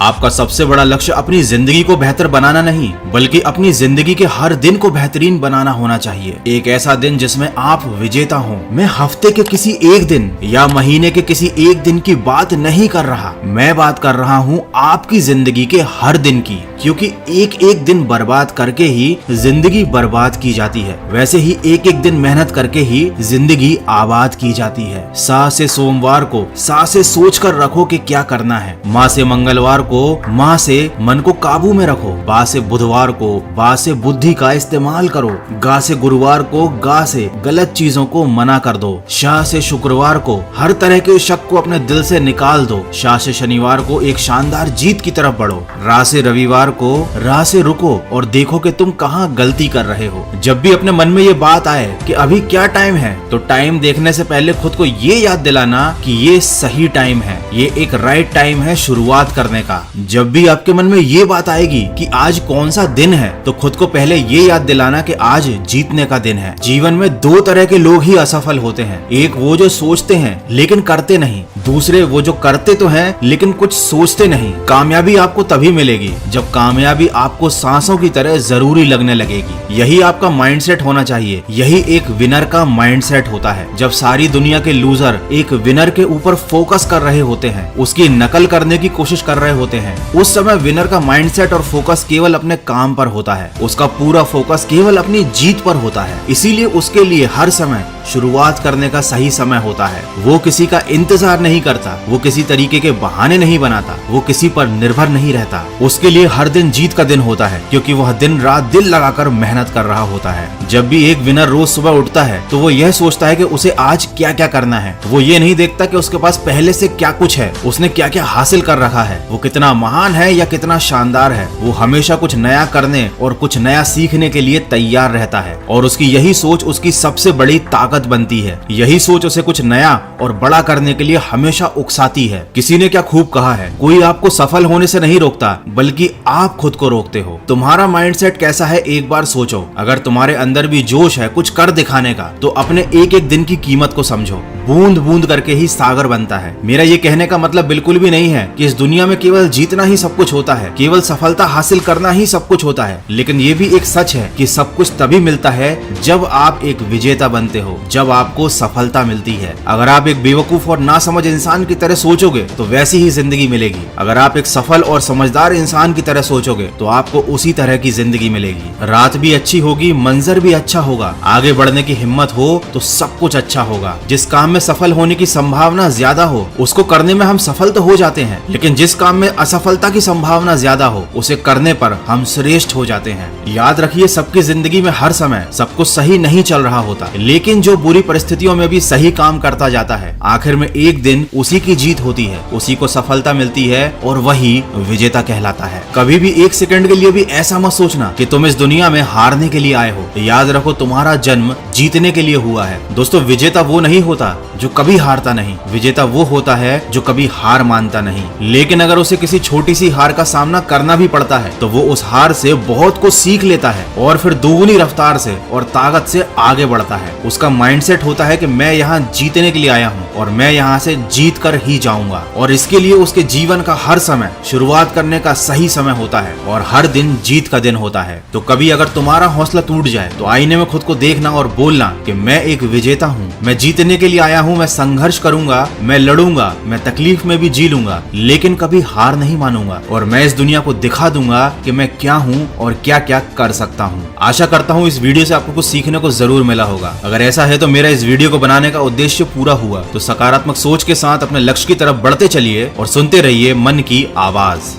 आपका सबसे बड़ा लक्ष्य अपनी जिंदगी को बेहतर बनाना नहीं, बल्कि अपनी जिंदगी के हर दिन को बेहतरीन बनाना होना चाहिए। एक ऐसा दिन जिसमें आप विजेता हो। मैं हफ्ते के किसी एक दिन या महीने के किसी एक दिन की बात नहीं कर रहा, मैं बात कर रहा हूँ आपकी जिंदगी के हर दिन की, क्योंकि एक एक दिन बर्बाद करके ही जिंदगी बर्बाद की जाती है, वैसे ही एक एक दिन मेहनत करके ही जिंदगी आबाद की जाती है। सा से सोमवार को सा से सोच कर रखो कि क्या करना है। माँ से मंगलवार को माँ से मन को काबू में रखो। बा से बुधवार को बा से बुद्धि का इस्तेमाल करो। गा से गुरुवार को गा से गलत चीजों को मना कर दो। शाह से शुक्रवार को हर तरह के शक को अपने दिल से निकाल दो। शाह से शनिवार को एक शानदार जीत की तरफ बढ़ो। रा से रविवार को राह से रुको और देखो कि तुम कहाँ गलती कर रहे हो। जब भी अपने मन में ये बात आए कि अभी क्या टाइम है, तो टाइम देखने से पहले खुद को ये याद दिलाना कि ये सही टाइम है, ये एक राइट टाइम है शुरुआत करने का। जब भी आपके मन में ये बात आएगी कि आज कौन सा दिन है, तो खुद को पहले ये याद दिलाना कि आज जीतने का दिन है। जीवन में दो तरह के लोग ही असफल होते हैं, एक वो जो सोचते हैं लेकिन करते नहीं, दूसरे वो जो करते तो हैं लेकिन कुछ सोचते नहीं। कामयाबी आपको तभी मिलेगी जब कामयाबी आपको सांसों की तरह जरूरी लगने लगेगी। यही आपका माइंडसेट होना चाहिए, यही एक विनर का माइंडसेट होता है। जब सारी दुनिया के लूजर एक विनर के ऊपर फोकस कर रहे होते हैं, उसकी नकल करने की कोशिश कर रहे होते हैं, उस समय विनर का माइंडसेट और फोकस केवल अपने काम पर होता है, उसका पूरा फोकस केवल अपनी जीत पर होता है। इसीलिए उसके लिए हर समय शुरुआत करने का सही समय होता है। वो किसी का इंतजार नहीं करता, वो किसी तरीके के बहाने नहीं बनाता, वो किसी पर निर्भर नहीं रहता। उसके लिए हर दिन जीत का दिन होता है, क्योंकि वह दिन रात दिल लगाकर मेहनत कर रहा होता है। जब भी एक विनर रोज सुबह उठता है तो वो यह सोचता है कि उसे आज क्या क्या करना है। वो ये नहीं देखता कि उसके पास पहले से क्या कुछ है, उसने क्या क्या हासिल कर रखा है, वो कितना महान है या कितना शानदार है। वो हमेशा कुछ नया करने और कुछ नया सीखने के लिए तैयार रहता है, और उसकी यही सोच उसकी सबसे बड़ी ताकत बनती है। यही सोच उसे कुछ नया और बड़ा करने के लिए हमेशा उकसाती है। किसी ने क्या खूब कहा है, कोई आपको सफल होने से नहीं रोकता, बल्कि आप खुद को रोकते हो। तुम्हारा माइंडसेट कैसा है एक बार सोचो। अगर तुम्हारे अंदर भी जोश है कुछ कर दिखाने का, तो अपने एक एक दिन की कीमत को समझो। बूंद बूंद करके ही सागर बनता है। मेरा ये कहने का मतलब बिल्कुल भी नहीं है कि इस दुनिया में केवल जीतना ही सब कुछ होता है, केवल सफलता हासिल करना ही सब कुछ होता है। लेकिन ये भी एक सच है कि सब कुछ तभी मिलता है जब आप एक विजेता बनते हो, जब आपको सफलता मिलती है। अगर आप एक बेवकूफ और नासमझ इंसान की तरह सोचोगे तो वैसी ही जिंदगी मिलेगी। अगर आप एक सफल और समझदार इंसान की तरह सोचोगे तो आपको उसी तरह की जिंदगी मिलेगी। रात भी अच्छी होगी, मंजर भी अच्छा होगा, आगे बढ़ने की हिम्मत हो तो सब कुछ अच्छा होगा। जिस काम में सफल होने की संभावना ज्यादा हो उसको करने में हम सफल तो हो जाते हैं, लेकिन जिस काम में असफलता की संभावना ज्यादा हो उसे करने पर हम श्रेष्ठ हो जाते हैं। याद रखिए, सबकी जिंदगी में हर समय सब कुछ सही नहीं चल रहा होता, लेकिन जो बुरी परिस्थितियों में भी सही काम करता जाता है, आखिर में एक दिन उसी की जीत होती है, उसी को सफलता मिलती है और वही विजेता कहलाता है। कभी भी एक सेकंड के लिए भी ऐसा मत सोचना कि तुम इस दुनिया में हारने के लिए आए हो। याद रखो, तुम्हारा जन्म जीतने के लिए हुआ है। दोस्तों, विजेता वो नहीं होता जो कभी हारता नहीं, विजेता वो होता है जो कभी हार मानता नहीं। लेकिन अगर उसे किसी छोटी सी हार का सामना करना भी पड़ता है तो वो उस हार से बहुत कुछ सीख लेता है और फिर दोगुनी रफ्तार से और ताकत से आगे बढ़ता है। उसका माइंडसेट होता है कि मैं यहाँ जीतने के लिए आया हूँ और मैं यहाँ से जीत कर ही जाऊंगा, और इसके लिए उसके जीवन का हर समय शुरुआत करने का सही समय होता है और हर दिन जीत का दिन होता है। तो कभी अगर तुम्हारा हौसला टूट जाए तो आईने में खुद को देखना और बोलना कि मैं एक विजेता हूँ, मैं जीतने के लिए आया हूँ, मैं संघर्ष करूंगा, मैं लड़ूंगा, मैं तकलीफ में भी जी लूंगा, लेकिन कभी हार नहीं मानूंगा, और मैं इस दुनिया को दिखा दूंगा कि मैं क्या हूँ और क्या क्या कर सकता हूँ। आशा करता हूँ इस वीडियो से आपको कुछ सीखने को जरूर मिला होगा। अगर ऐसा है तो मेरा इस वीडियो को बनाने का उद्देश्य पूरा हुआ। तो सकारात्मक सोच के साथ अपने लक्ष्य की तरफ बढ़ते चलिए और सुनते रहिए मन की आवाज।